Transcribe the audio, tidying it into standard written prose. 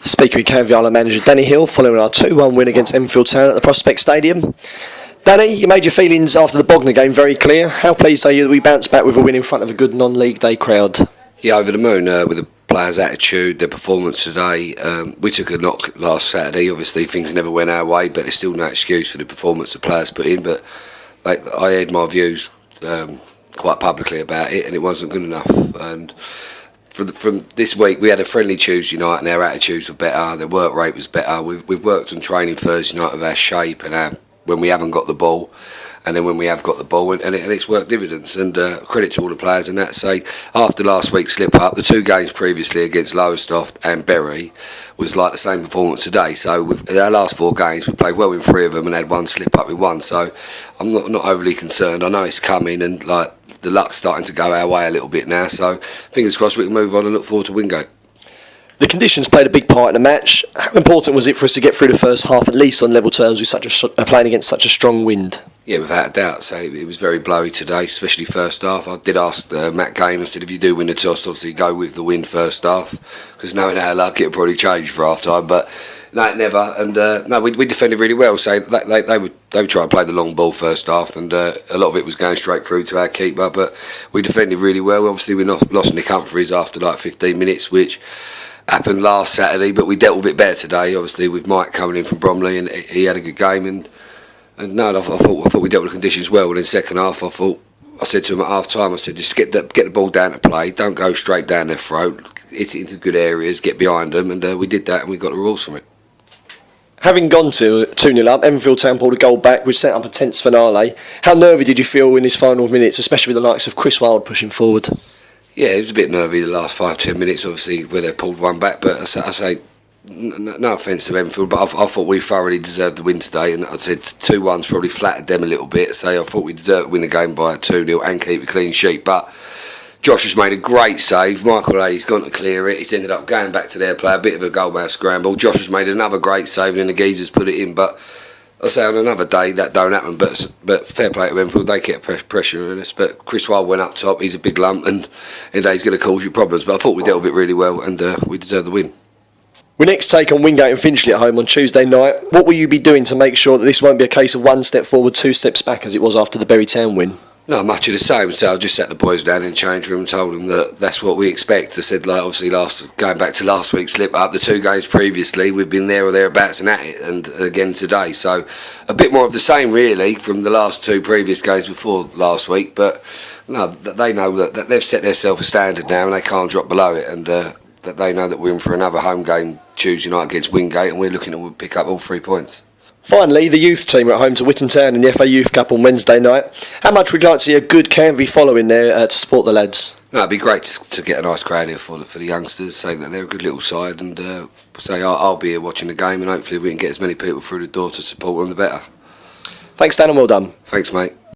Speaking with Canvey Island manager Danny Heale following our 2-1 win against Enfield Town at the Prospect Stadium. Danny, you made your feelings after the Bognor game very clear. How pleased are you that we bounced back with a win in front of a good non-league day crowd? Yeah, over the moon with the players' attitude, their performance today. We took a knock last Saturday. Obviously, things never went our way, but there's still no excuse for the performance the players put in. But I had my views quite publicly about it, and it wasn't good enough. And from this week, we had a friendly Tuesday night, and our attitudes were better. Their work rate was better. We've worked on training Thursday night of our shape and when we haven't got the ball, and then when we have got the ball, and it's worked dividends. And credit to all the players in that. Say after last week's slip up, the two games previously against Lowestoft and Bury was like the same performance today. So with our last 4 games, we played well in 3 of them and had one slip up in 1. So I'm not overly concerned. I know it's coming, and like the luck's starting to go our way a little bit now. So fingers crossed we can move on and look forward to Wingate. The conditions played a big part in the match. How important was it for us to get through the first half at least on level terms with playing against such a strong wind? Yeah, without a doubt. So it was very blowy today, especially first half. I did ask Matt Game, I said, if you do win the toss, obviously go with the wind first half, because knowing our luck, it'll probably change for half time. But no, it never. And no, we defended really well. So they would try and play the long ball first half, and a lot of it was going straight through to our keeper. But we defended really well. Obviously, we lost Nick Humphreys after like 15 minutes, which happened last Saturday, but we dealt with it better today. Obviously, with Mike coming in from Bromley, and he had a good game. And no, I thought we dealt with the conditions well. And in second half, I said to him at half time, I said, just get the ball down to play. Don't go straight down their throat. Hit it into good areas, get behind them, and we did that, and we got the rules from it. Having gone to 2-0 up, Enfield Town pulled a goal back, which set up a tense finale. How nervy did you feel in his final minutes, especially with the likes of Chris Wilde pushing forward? Yeah, it was a bit nervy the last 5-10 minutes, obviously, where they pulled one back. But I say, no offence to Enfield, but I thought we thoroughly deserved the win today. And I said 2-1's probably flattered them a little bit. So I thought we deserved to win the game by 2-0 and keep a clean sheet. But Josh has made a great save. Michael Lady's gone to clear it. He's ended up going back to their play, a bit of a goalmouth scramble. Josh has made another great save, and then the geezers put it in. But I say on another day that don't happen, but fair play to Enfield, they kept pressure on us. But Chris Wilde went up top, he's a big lump, and he's going to cause you problems. But I thought we dealt with it really well, and we deserve the win. We next take on Wingate and Finchley at home on Tuesday night. What will you be doing to make sure that this won't be a case of 1 step forward, 2 steps back, as it was after the Bury Town win? No, much of the same. So I just sat the boys down in the change room and told them that that's what we expect. I said, like, obviously, going back to last week's slip up, the 2 games previously, we've been there or thereabouts and at it, and again today. So a bit more of the same, really, from the last 2 previous games before last week. But no, they know that they've set themselves a standard now, and they can't drop below it. And that they know that we're in for another home game Tuesday night against Wingate, and we're looking to pick up all 3 points. Finally, the youth team are at home to Whittam Town in the FA Youth Cup on Wednesday night. How much would you like to see a good Canvey following there to support the lads? No, it'd be great to get a nice crowd here for the youngsters, say that they're a good little side, and say I'll be here watching the game, and hopefully we can get as many people through the door to support them, the better. Thanks, Dan, and well done. Thanks, mate.